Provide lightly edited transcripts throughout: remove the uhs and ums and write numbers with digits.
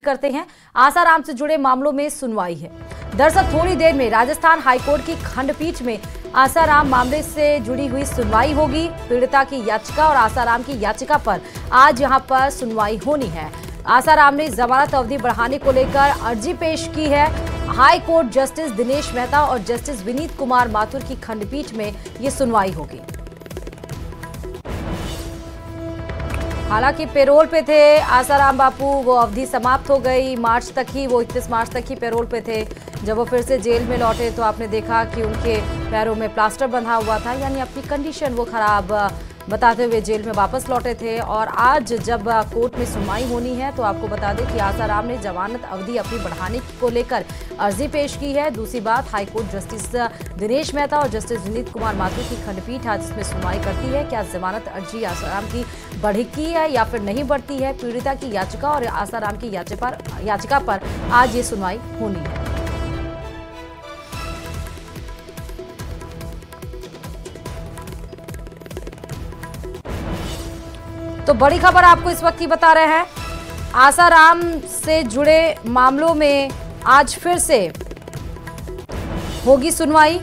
करते हैं, आसाराम से जुड़े मामलों में सुनवाई है। दरअसल थोड़ी देर में राजस्थान हाईकोर्ट की खंडपीठ में आसाराम मामले से जुड़ी हुई सुनवाई होगी। पीड़िता की याचिका और आसाराम की याचिका पर आज यहां पर सुनवाई होनी है। आसाराम ने जमानत अवधि बढ़ाने को लेकर अर्जी पेश की है। High court justice Dinesh Mehta और जस्टिस विनीत कुमार माथुर की खंडपीठ में ये सुनवाई होगी। हालांकि पेरोल पे थे आसाराम बापू, वो अवधि समाप्त हो गई मार्च तक ही, वो 31 मार्च तक ही पेरोल पे थे। जब वो फिर से जेल में लौटे तो आपने देखा कि उनके पैरों में प्लास्टर बंधा हुआ था, यानी अपनी कंडीशन वो खराब बताते हुए जेल में वापस लौटे थे। और आज जब कोर्ट में सुनवाई होनी है तो आपको बता दें कि आसाराम ने जमानत अवधि अपनी बढ़ाने को लेकर अर्जी पेश की है। दूसरी बात, हाईकोर्ट जस्टिस दिनेश मेहता और जस्टिस विनीत कुमार माथुर की खंडपीठ आज इसमें सुनवाई करती है। क्या जमानत अर्जी आसाराम की बढ़ती है या फिर नहीं बढ़ती है? पीड़िता की याचिका और आसाराम की याचिका पर आज ये सुनवाई होनी है। तो बड़ी खबर आपको इस वक्त की बता रहे हैं, आसाराम से जुड़े मामलों में आज फिर से होगी सुनवाई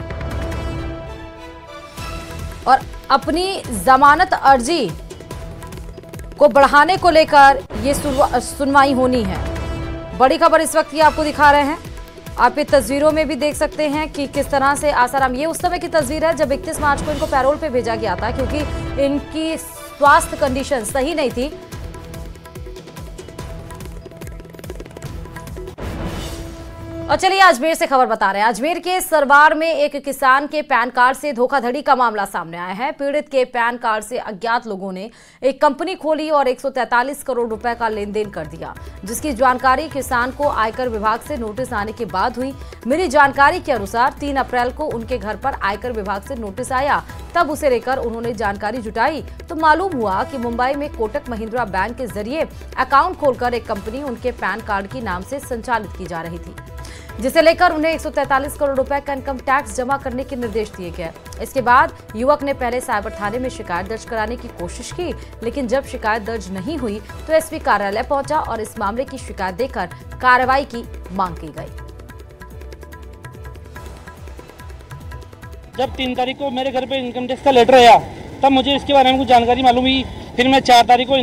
और अपनी जमानत अर्जी को बढ़ाने को लेकर ये सुनवाई होनी है। बड़ी खबर इस वक्त की आपको दिखा रहे हैं। आप ये तस्वीरों में भी देख सकते हैं कि किस तरह से आसाराम, ये उस समय की तस्वीर है जब 31 मार्च को इनको पैरोल पे भेजा गया था, क्योंकि इनकी स्वास्थ्य कंडीशन सही नहीं थी। और चलिए अजमेर से खबर बता रहे हैं। अजमेर के सरवार में एक किसान के पैन कार्ड से धोखाधड़ी का मामला सामने आया है। पीड़ित के पैन कार्ड से अज्ञात लोगों ने एक कंपनी खोली और 143 करोड़ रुपए का लेन देन कर दिया, जिसकी जानकारी किसान को आयकर विभाग से नोटिस आने के बाद हुई। मिली जानकारी के अनुसार 3 अप्रैल को उनके घर पर आयकर विभाग से नोटिस आया। तब उसे लेकर उन्होंने जानकारी जुटाई तो मालूम हुआ कि मुंबई में कोटक महिंद्रा बैंक के जरिए अकाउंट खोलकर एक कंपनी उनके पैन कार्ड के नाम से संचालित की जा रही थी, जिसे लेकर उन्हें 143 करोड़ रुपए का इनकम टैक्स जमा करने के निर्देश दिए गए। इसके बाद युवक ने पहले साइबर थाने में शिकायत दर्ज कराने की कोशिश की, लेकिन जब शिकायत दर्ज नहीं हुई तो एसपी कार्यालय पहुंचा और इस मामले की शिकायत देकर कार्रवाई की मांग की गई। जब 3 तारीख को मेरे घर पे इनकम टैक्स का लेटर आया तब मुझे इसके बारे में कुछ जानकारी मालूम हुई। फिर मैं 4 तारीख को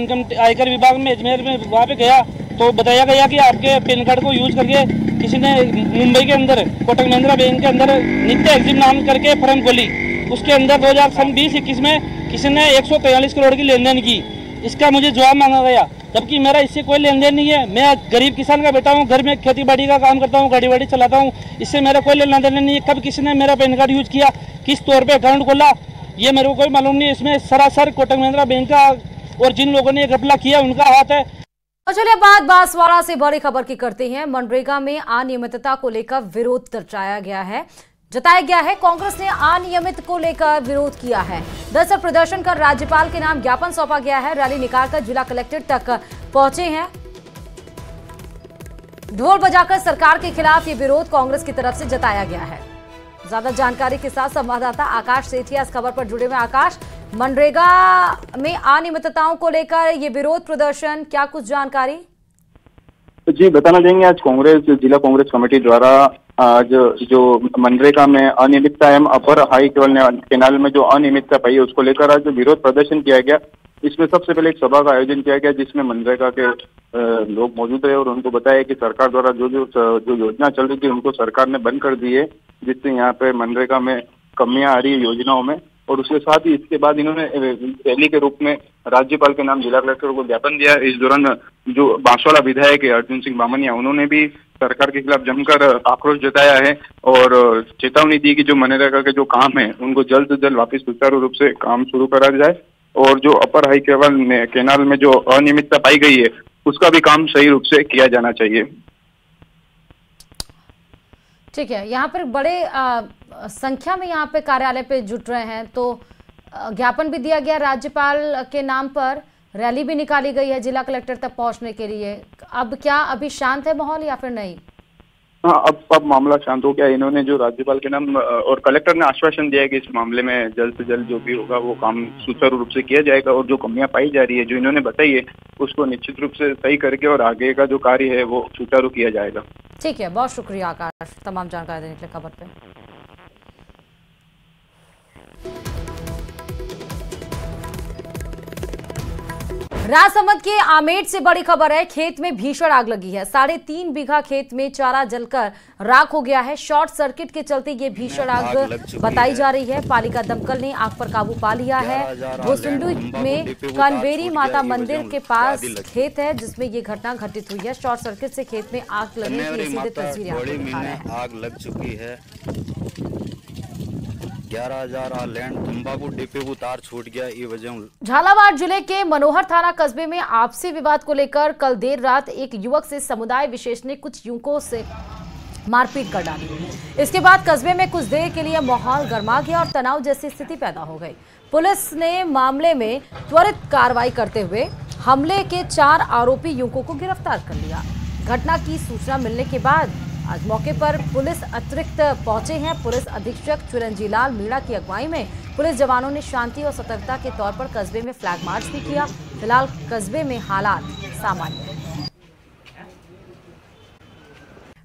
आयकर विभाग में अजमेर में वहाँ पे गया तो बताया गया कि आपके पैन कार्ड को यूज करके किसी ने मुंबई के अंदर कोटक महिंद्रा बैंक के अंदर नित्य एग्जिम नाम करके फर्म खोली। उसके अंदर 2020-21 में किसी ने 143 करोड़ की लेन देन की। इसका मुझे जवाब मांगा गया, जबकि मेरा इससे कोई लेन देन नहीं है। मैं गरीब किसान का बेटा हूँ, घर में खेती बाड़ी का काम करता हूँ, गाड़ी वाड़ी चलाता हूँ, इससे मेरा कोई लेना देना नहीं है। कब किसी ने मेरा पैन कार्ड यूज किया, किस तौर पे अकाउंट खोला, ये मेरे को कोई मालूम नहीं। इसमें सरासर कोटक महिंद्रा बैंक का और जिन लोगों ने ये घपला किया उनका हाथ है। और चलिए बात बांसवाड़ा से बड़ी खबर की करते हैं। मनरेगा में अनियमितता को लेकर विरोध जताया गया है। कांग्रेस ने अनियमित को लेकर विरोध किया है। दरअसल प्रदर्शन कर राज्यपाल के नाम ज्ञापन सौंपा गया है। रैली निकालकर जिला कलेक्टर तक पहुंचे हैं। ढोल बजाकर सरकार के खिलाफ ये विरोध कांग्रेस की तरफ से जताया गया है। ज्यादा जानकारी के साथ संवाददाता आकाश सेठिया इस खबर पर जुड़े हुए। आकाश, मनरेगा में अनियमितताओं को लेकर ये विरोध प्रदर्शन, क्या कुछ जानकारी? जी बताना चाहेंगे, आज जिला कांग्रेस कमेटी द्वारा आज जो मनरेगा में अनियमितता एवं अपर हाई केनाल में जो अनियमितता पाई उसको लेकर आज विरोध प्रदर्शन किया गया। इसमें सबसे पहले एक सभा का आयोजन किया गया जिसमें मनरेगा के लोग मौजूद रहे और उनको बताया कि सरकार द्वारा जो योजना चल रही थी उनको सरकार ने बंद कर दी है, जिससे यहाँ पे मनरेगा में कमियां आ रही है योजनाओं में। और उसके साथ ही इसके बाद इन्होंने रैली के रूप में राज्यपाल के नाम जिला कलेक्टर को ज्ञापन दिया। इस दौरान जो बांसवाड़ा विधायक है अर्जुन सिंह बामनिया, उन्होंने भी सरकार के खिलाफ जमकर आक्रोश जताया है और चेतावनी दी कि जो मनरेगा के जो काम है उनको जल्द से जल्द वापस सुचारू रूप से काम शुरू करा जाए और जो अपर हाई केनाल में जो अनियमितता पाई गई है उसका भी काम सही रूप से किया जाना चाहिए। ठीक है, यहाँ पर बड़े संख्या में यहाँ पे कार्यालय पे जुट रहे हैं, तो ज्ञापन भी दिया गया राज्यपाल के नाम पर, रैली भी निकाली गई है जिला कलेक्टर तक पहुंचने के लिए। अब क्या अभी शांत है माहौल या फिर नहीं? हाँ, अब मामला शांत हो गया। इन्होंने जो राज्यपाल के नाम और कलेक्टर ने आश्वासन दिया है कि इस मामले में जल्द से जल्द जो भी होगा वो काम सुचारू रूप से किया जाएगा, और जो कमियां पाई जा रही है जो इन्होंने बताई है उसको निश्चित रूप से सही करके और आगे का जो कार्य है वो सुचारू किया जाएगा। ठीक है, बहुत शुक्रिया आकाश तमाम जानकारी देने के लिए खबर पे। राजसमंद के आमेट से बड़ी खबर है, खेत में भीषण आग लगी है। 3.5 बीघा खेत में चारा जलकर राख हो गया है। शॉर्ट सर्किट के चलते ये भीषण आग बताई जा रही है। पालिका दमकल ने आग पर काबू पा लिया है। भोसुंडू में कानवेरी माता मंदिर के पास खेत है जिसमें ये घटना घटित हुई है। शॉर्ट सर्किट से खेत में आग लगने की सीधे तस्वीरें आग लग चुकी है। 11,000 लैंड तंबाकू डिपे को तार छूट गया। ये वजह झालावाड़ जिले के मनोहर थाना कस्बे में आपसी विवाद को लेकर कल देर रात एक युवक से समुदाय विशेष ने कुछ युवकों से मारपीट कर डाली। इसके बाद कस्बे में कुछ देर के लिए माहौल गर्मा गया और तनाव जैसी स्थिति पैदा हो गई। पुलिस ने मामले में त्वरित कार्रवाई करते हुए हमले के 4 आरोपी युवकों को गिरफ्तार कर लिया। घटना की सूचना मिलने के बाद आज मौके पर पुलिस अतिरिक्त पहुंचे हैं। पुलिस अधीक्षक चिरंजीलाल मीणा की अगुवाई में पुलिस जवानों ने शांति और सतर्कता के तौर पर कस्बे में फ्लैग मार्च भी किया। फिलहाल कस्बे में हालात सामान्य हैं।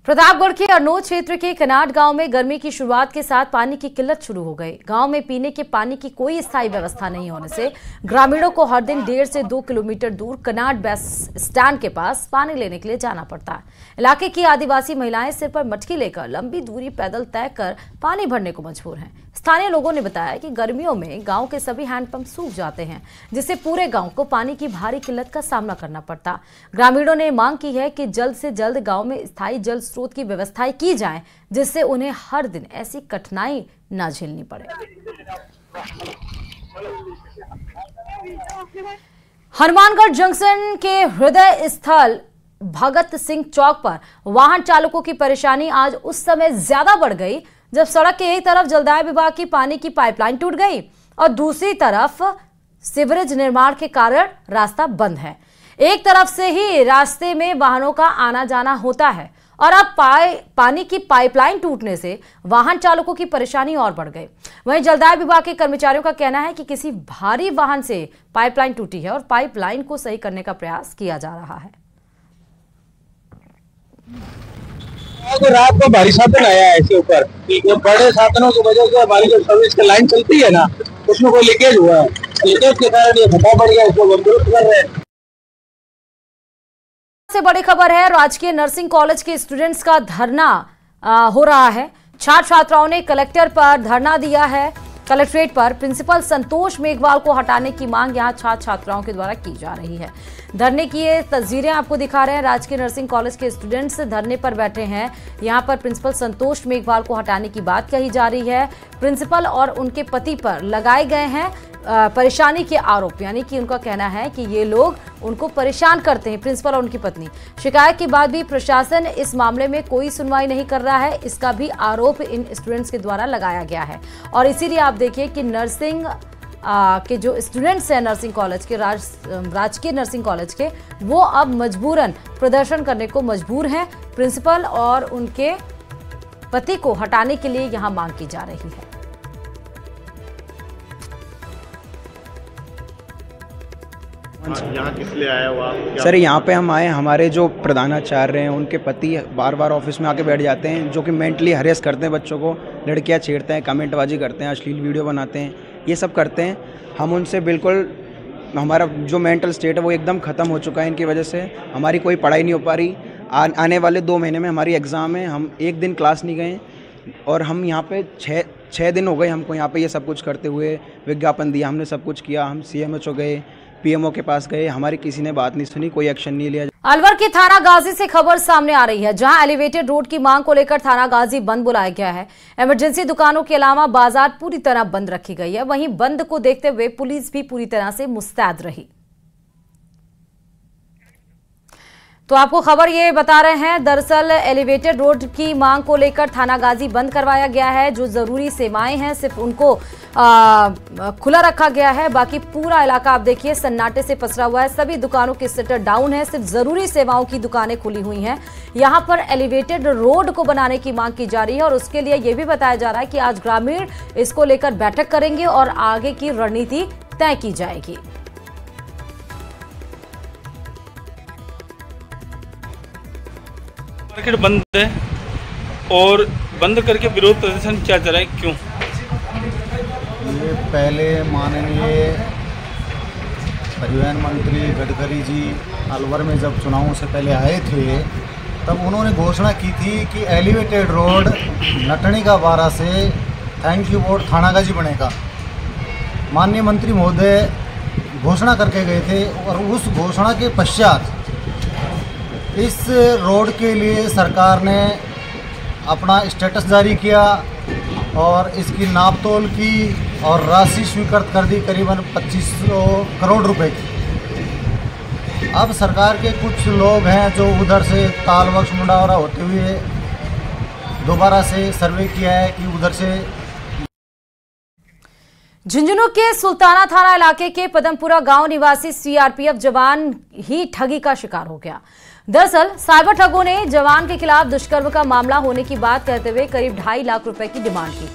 प्रतापगढ़ के अरनोद क्षेत्र के कनाट गांव में गर्मी की शुरुआत के साथ पानी की किल्लत शुरू हो गई। गांव में पीने के पानी की कोई स्थायी व्यवस्था नहीं होने से ग्रामीणों को हर दिन 1.5 से 2 किलोमीटर दूर कनाट बस स्टैंड के पास पानी लेने के लिए जाना पड़ता है। इलाके की आदिवासी महिलाएं सिर पर मटकी लेकर लंबी दूरी पैदल तय कर पानी भरने को मजबूर हैं। स्थानीय लोगों ने बताया कि गर्मियों में गांव के सभी हैंडपंप सूख जाते हैं जिससे पूरे गांव को पानी की भारी किल्लत का सामना करना पड़ता। ग्रामीणों ने मांग की है कि जल्द से जल्द गांव में स्थायी जल स्रोत की व्यवस्थाएं की जाएं जिससे उन्हें हर दिन ऐसी कठिनाई न झेलनी पड़े। हनुमानगढ़ जंक्शन के हृदय स्थल भगत सिंह चौक पर वाहन चालकों की परेशानी आज उस समय ज्यादा बढ़ गई जब सड़क के एक तरफ जलदाय विभाग की पानी की पाइपलाइन टूट गई और दूसरी तरफ सीवरेज निर्माण के कारण रास्ता बंद है। एक तरफ से ही रास्ते में वाहनों का आना जाना होता है और अब पानी की पाइपलाइन टूटने से वाहन चालकों की परेशानी और बढ़ गई। वहीं जलदाय विभाग के कर्मचारियों का कहना है कि किसी भारी वाहन से पाइपलाइन टूटी है और पाइपलाइन को सही करने का प्रयास किया जा रहा है। तो रात को भारी साधन आया है इसके ऊपर, जो बड़े साधनों की वजह से हमारी जो सर्विस की लाइन चलती है ना उसमें कोई लीकेज हुआ है। लीकेज के कारण ये फटा पड़ गया, इसको हम दुरुस्त कर रहे हैं। से बड़ी खबर है, राजकीय नर्सिंग कॉलेज के स्टूडेंट्स का धरना हो रहा है। छात्र छात्राओं ने कलेक्टर पर धरना दिया है। कलेक्ट्रेट पर प्रिंसिपल संतोष मेघवाल को हटाने की मांग यहां छात्र छात्राओं के द्वारा की जा रही है। धरने की ये तस्वीरें आपको दिखा रहे हैं। राजकीय नर्सिंग कॉलेज के स्टूडेंट्स धरने पर बैठे हैं। यहां पर प्रिंसिपल संतोष मेघवाल को हटाने की बात कही जा रही है। प्रिंसिपल और उनके पति पर लगाए गए हैं परेशानी के आरोप, यानी कि उनका कहना है कि ये लोग उनको परेशान करते हैं, प्रिंसिपल और उनकी पत्नी। शिकायत के बाद भी प्रशासन इस मामले में कोई सुनवाई नहीं कर रहा है, इसका भी आरोप इन स्टूडेंट्स के द्वारा लगाया गया है। और इसीलिए आप देखिए कि नर्सिंग के जो स्टूडेंट्स हैं नर्सिंग कॉलेज के, राजकीय नर्सिंग कॉलेज के, वो अब मजबूरन प्रदर्शन करने को मजबूर हैं। प्रिंसिपल और उनके पति को हटाने के लिए यहाँ मांग की जा रही है। यहाँ किस लिए आया हुआ सर? यहाँ पे हम आए, हमारे जो प्रधानाचार्य हैं उनके पति बार बार ऑफिस में आके बैठ जाते हैं, जो कि मेंटली हरेस करते हैं बच्चों को, लड़कियाँ छेड़ते हैं, कमेंटबाजी करते हैं, अश्लील वीडियो बनाते हैं, ये सब करते हैं। हम उनसे बिल्कुल, हमारा जो मेंटल स्टेट है वो एकदम ख़त्म हो चुका है इनकी वजह से। हमारी कोई पढ़ाई नहीं हो पा रही। आने वाले 2 महीने में हमारी एग्ज़ाम है, हम एक दिन क्लास नहीं गए और हम यहाँ पे 6 दिन हो गए हमको यहाँ पे ये सब कुछ करते हुए। विज्ञापन दिया हमने, सब कुछ किया, हम CMHO गए, PMO के पास गए, हमारी किसी ने बात नहीं सुनी, कोई एक्शन नहीं लिया। अलवर के थाना गाजी से खबर सामने आ रही है, जहां एलिवेटेड रोड की मांग को लेकर थाना गाजी बंद बुलाया गया है। इमरजेंसी दुकानों के अलावा बाजार पूरी तरह बंद रखी गई है। वहीं बंद को देखते हुए पुलिस भी पूरी तरह से मुस्तैद रही। तो आपको खबर ये बता रहे हैं, दरअसल एलिवेटेड रोड की मांग को लेकर थाना गाजी बंद करवाया गया है। जो जरूरी सेवाएं हैं सिर्फ उनको खुला रखा गया है। बाकी पूरा इलाका आप देखिए सन्नाटे से पसरा हुआ है। सभी दुकानों के शटर डाउन है, सिर्फ जरूरी सेवाओं की दुकानें खुली हुई हैं। यहाँ पर एलिवेटेड रोड को बनाने की मांग की जा रही है और उसके लिए यह भी बताया जा रहा है कि आज ग्रामीण इसको लेकर बैठक करेंगे और आगे की रणनीति तय की जाएगी। मार्केट बंद है और बंद करके विरोध प्रदर्शन किया जा रहा है, क्यों? ये पहले माननीय परिवहन मंत्री गडकरी जी अलवर में जब चुनावों से पहले आए थे तब उन्होंने घोषणा की थी कि एलिवेटेड रोड नटनी का बारा से थैंक यू बोर्ड थानागाजी बनेगा। माननीय मंत्री महोदय घोषणा करके गए थे और उस घोषणा के पश्चात इस रोड के लिए सरकार ने अपना स्टेटस जारी किया और इसकी नापतोल की और राशि स्वीकृत कर दी करीबन 2500 करोड़ रुपए की। अब सरकार के कुछ लोग हैं जो उधर से तालबख्श मुंडावरा होते हुए दोबारा से सर्वे किया है कि उधर से। झुंझुनू के सुल्ताना थाना इलाके के पदमपुरा गांव निवासी सीआरपीएफ जवान ही ठगी का शिकार हो गया। दरअसल साइबर ठगों ने जवान के खिलाफ दुष्कर्म का मामला होने की बात कहते हुए करीब 2.5 लाख रुपए की डिमांड की।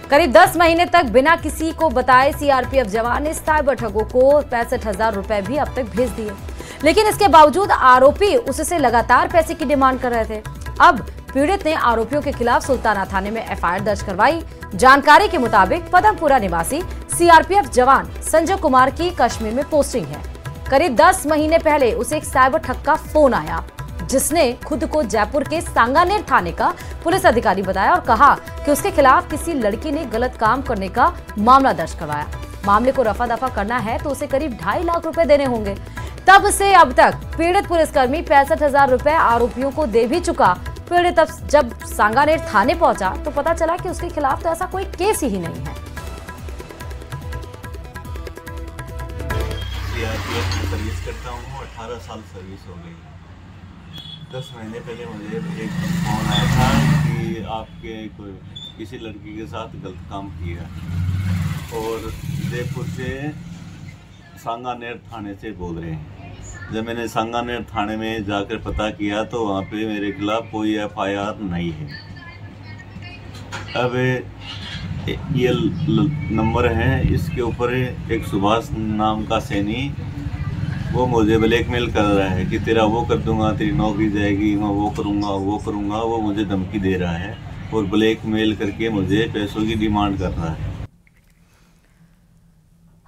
करीब 10 महीने तक बिना किसी को बताए सीआरपीएफ जवान ने साइबर ठगों को 65,000 रुपए भी अब तक भेज दिए, लेकिन इसके बावजूद आरोपी उससे लगातार पैसे की डिमांड कर रहे थे। अब पीड़ित ने आरोपियों के खिलाफ सुल्ताना थाने में एफआईआर दर्ज करवाई। जानकारी के मुताबिक पदमपुरा निवासी सीआरपीएफ जवान संजय कुमार की कश्मीर में पोस्टिंग है। करीब 10 महीने पहले उसे एक साइबर ठग का फोन आया जिसने खुद को जयपुर के सांगानेर थाने का पुलिस अधिकारी बताया और कहा कि उसके खिलाफ किसी लड़की ने गलत काम करने का मामला दर्ज करवाया। मामले को रफा दफा करना है तो उसे करीब 2.5 लाख रुपए देने होंगे। तब से अब तक पीड़ित पुलिसकर्मी 65,000 रुपए आरोपियों को दे भी चुका। पीड़ित अब जब सांगानेर थाने पहुंचा तो पता चला कि उसके खिलाफ तो ऐसा कोई केस ही नहीं है। सर्विस करता हूँ, 18 साल सर्विस हो गई। 10 महीने पहले मुझे एक फोन आया था कि आपके कोई किसी लड़की के साथ गलत काम किया और जयपुर से सांगानेर थाने से बोल रहे हैं। जब मैंने सांगानेर थाने में जाकर पता किया तो वहाँ पे मेरे खिलाफ कोई एफआईआर नहीं है। अब ये नंबर है, इसके ऊपर एक सुभाष नाम का सैनी वो मुझे ब्लैकमेल कर रहा है कि तेरा वो कर दूंगा, तेरी नौकरी जाएगी, मैं वो करूंगा। वो मुझे धमकी दे रहा है और ब्लैकमेल करके मुझे पैसों की डिमांड कर रहा है।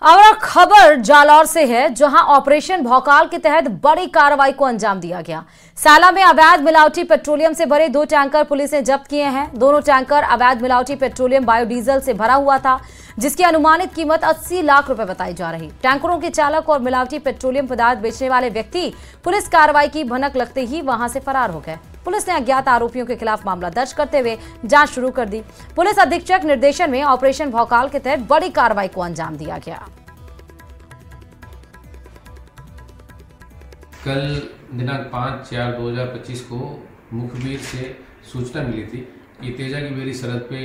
और खबर जालौर से है, जहां ऑपरेशन भौकाल के तहत बड़ी कार्रवाई को अंजाम दिया गया। साला में अवैध मिलावटी पेट्रोलियम से भरे 2 टैंकर पुलिस ने जब्त किए हैं। दोनों टैंकर अवैध मिलावटी पेट्रोलियम बायोडीजल से भरा हुआ था, जिसकी अनुमानित कीमत 80 लाख रुपए बताई जा रही। टैंकरों के चालक और मिलावटी पेट्रोलियम पदार्थ बेचने वाले व्यक्ति पुलिस कार्रवाई की भनक लगते ही वहां से फरार हो गए। पुलिस ने अज्ञात आरोपियों के खिलाफ मामला दर्ज करते हुए जांच शुरू कर दी। पुलिस अधीक्षक निर्देशन में ऑपरेशन भौकाल के तहत बड़ी कार्रवाई को अंजाम दिया गया। कल दिनांक 5/4/2025 को मुखबिर से सूचना मिली थी कि तेजा की बेरी सरहद पे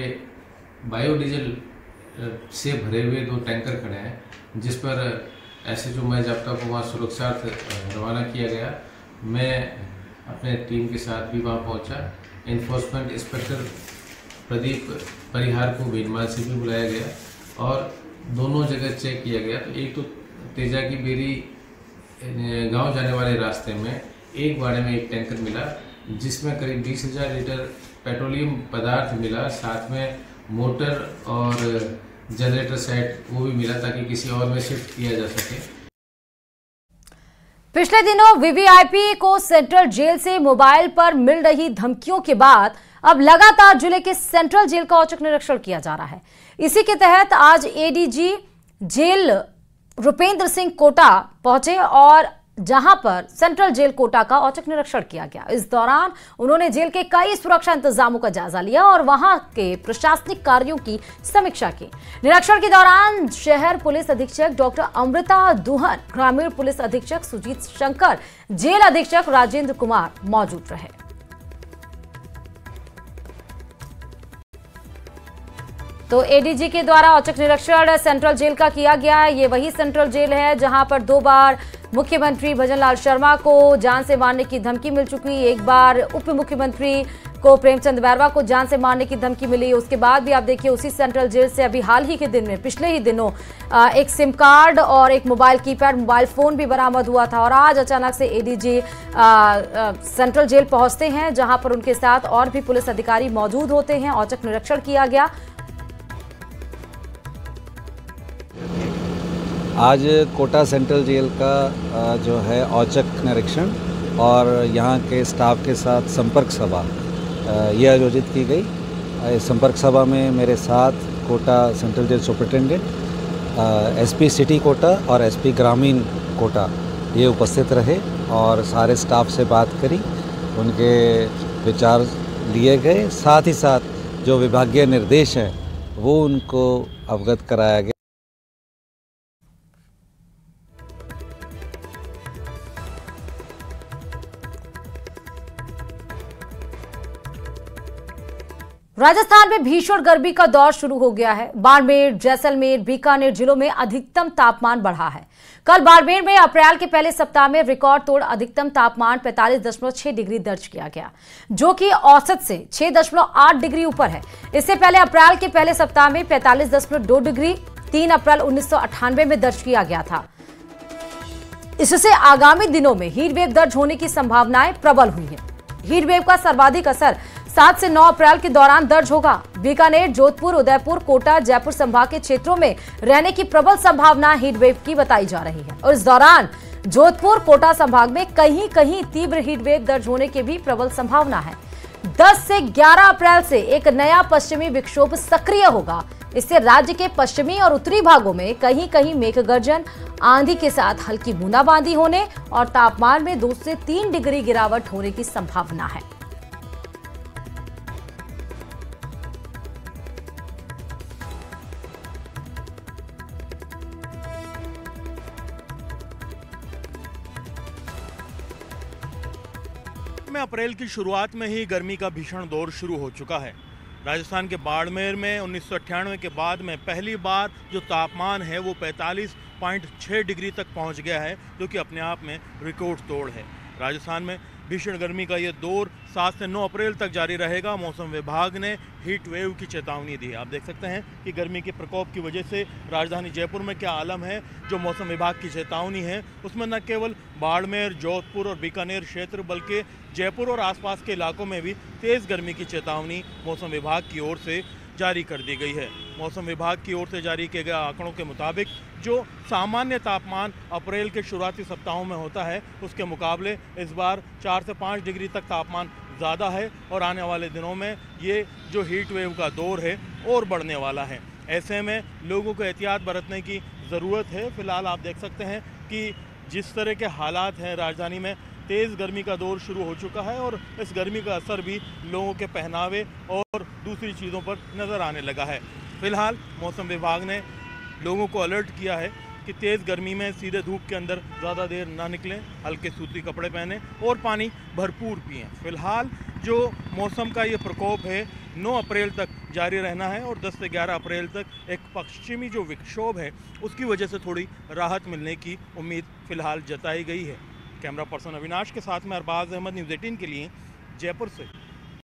बायोडीजल से भरे हुए 2 टैंकर खड़े हैं, जिस पर एसएचओ मय जाप्ता को वहाँ सुरक्षार्थ रवाना किया गया। मैं अपने टीम के साथ भी वहाँ पहुँचा। इन्फोर्समेंट इंस्पेक्टर प्रदीप परिहार को भीनमाल से भी बुलाया गया और दोनों जगह चेक किया गया। तो एक तो तेजा की बेरी गांव जाने वाले रास्ते में एक बाड़े में एक टैंकर मिला, जिसमें करीब 20,000 लीटर पेट्रोलियम पदार्थ मिला, साथ में मोटर और जनरेटर सेट वो भी मिला ताकि किसी और में शिफ्ट किया जा सके। पिछले दिनों वीवीआईपी को सेंट्रल जेल से मोबाइल पर मिल रही धमकियों के बाद अब लगातार जिले के सेंट्रल जेल का औचक निरीक्षण किया जा रहा है। इसी के तहत आज एडीजी जेल रुपेंद्र सिंह कोटा पहुंचे और जहां पर सेंट्रल जेल कोटा का औचक निरीक्षण किया गया। इस दौरान उन्होंने जेल के कई सुरक्षा इंतजामों का जायजा लिया और वहां के प्रशासनिक कार्यों की समीक्षा की। निरीक्षण के दौरान शहर पुलिस अधीक्षक डॉक्टर अमृता दुहन, ग्रामीण पुलिस अधीक्षक सुजीत शंकर, जेल अधीक्षक राजेंद्र कुमार मौजूद रहे। तो एडीजी के द्वारा औचक निरीक्षण सेंट्रल जेल का किया गया है। ये वही सेंट्रल जेल है जहां पर 2 बार मुख्यमंत्री भजनलाल शर्मा को जान से मारने की धमकी मिल चुकी। एक बार उप मुख्यमंत्री को प्रेमचंद बैरवा को जान से मारने की धमकी मिली। उसके बाद भी आप देखिए उसी सेंट्रल जेल से अभी हाल ही के दिन में, पिछले ही दिनों एक सिम कार्ड और एक मोबाइल कीपैड मोबाइल फोन भी बरामद हुआ था। और आज अचानक से एडीजी सेंट्रल जेल पहुंचते हैं जहां पर उनके साथ और भी पुलिस अधिकारी मौजूद होते हैं। औचक निरीक्षण किया गया। आज कोटा सेंट्रल जेल का जो है औचक निरीक्षण और यहाँ के स्टाफ के साथ संपर्क सभा ये आयोजित की गई। इस संपर्क सभा में मेरे साथ Kota central jail superintendent, SP city Kota और एसपी ग्रामीण कोटा ये उपस्थित रहे और सारे स्टाफ से बात करी, उनके विचार लिए गए। साथ ही साथ जो विभागीय निर्देश हैं वो उनको अवगत कराया गया। राजस्थान में भीषण गर्मी का दौर शुरू हो गया है। बाड़मेर, जैसलमेर, बीकानेर जिलों में अधिकतम तापमान बढ़ा है। कल बाड़मेर में अप्रैल के पहले सप्ताह में रिकॉर्ड तोड़ अधिकतम तापमान 45.6 डिग्री दर्ज किया गया, जो कि औसत से 6.8 डिग्री ऊपर है। इससे पहले अप्रैल के पहले सप्ताह में 45.2 डिग्री 3 अप्रैल 1998 में दर्ज किया गया था। इससे आगामी दिनों में हीट वेव दर्ज होने की संभावनाएं प्रबल हुई है। हीट वेव का सर्वाधिक असर 7 से 9 अप्रैल के दौरान दर्ज होगा। बीकानेर, जोधपुर, उदयपुर, कोटा, जयपुर संभाग के क्षेत्रों में रहने की प्रबल संभावना हीट वेव की बताई जा रही है और इस दौरान जोधपुर, कोटा संभाग में कहीं कहीं तीव्र हीट वेव दर्ज होने की भी प्रबल संभावना है। 10 से 11 अप्रैल से एक नया पश्चिमी विक्षोभ सक्रिय होगा। इससे राज्य के पश्चिमी और उत्तरी भागों में कहीं कहीं मेघ गर्जन, आंधी के साथ हल्की बूंदाबांदी होने और तापमान में 2 से 3 डिग्री गिरावट होने की संभावना है। अप्रैल की शुरुआत में ही गर्मी का भीषण दौर शुरू हो चुका है। राजस्थान के बाड़मेर में 1998 के बाद में पहली बार जो तापमान है वो 45.6 डिग्री तक पहुंच गया है, जो कि अपने आप में रिकॉर्ड तोड़ है। राजस्थान में भीषण गर्मी का ये दौर 7 से 9 अप्रैल तक जारी रहेगा। मौसम विभाग ने हीट वेव की चेतावनी दी है। आप देख सकते हैं कि गर्मी के प्रकोप की वजह से राजधानी जयपुर में क्या आलम है। जो मौसम विभाग की चेतावनी है उसमें न केवल बाड़मेर, जोधपुर और बीकानेर क्षेत्र बल्कि जयपुर और आसपास के इलाकों में भी तेज़ गर्मी की चेतावनी मौसम विभाग की ओर से जारी कर दी गई है। मौसम विभाग की ओर से जारी किए गए आंकड़ों के मुताबिक जो सामान्य तापमान अप्रैल के शुरुआती सप्ताहों में होता है उसके मुकाबले इस बार 4 से 5 डिग्री तक तापमान ज़्यादा है और आने वाले दिनों में ये जो हीट वेव का दौर है और बढ़ने वाला है। ऐसे में लोगों को एहतियात बरतने की ज़रूरत है। फिलहाल आप देख सकते हैं कि जिस तरह के हालात हैं, राजधानी में तेज़ गर्मी का दौर शुरू हो चुका है और इस गर्मी का असर भी लोगों के पहनावे और दूसरी चीज़ों पर नज़र आने लगा है। फिलहाल मौसम विभाग ने लोगों को अलर्ट किया है कि तेज़ गर्मी में सीधे धूप के अंदर ज़्यादा देर ना निकलें, हल्के सूती कपड़े पहनें और पानी भरपूर पिएं। फिलहाल जो मौसम का ये प्रकोप है 9 अप्रैल तक जारी रहना है और 10 से 11 अप्रैल तक एक पश्चिमी जो विक्षोभ है उसकी वजह से थोड़ी राहत मिलने की उम्मीद फ़िलहाल जताई गई है। कैमरा पर्सन अविनाश के साथ में अरबाज अहमद, न्यूज़ 18 के लिए जयपुर से।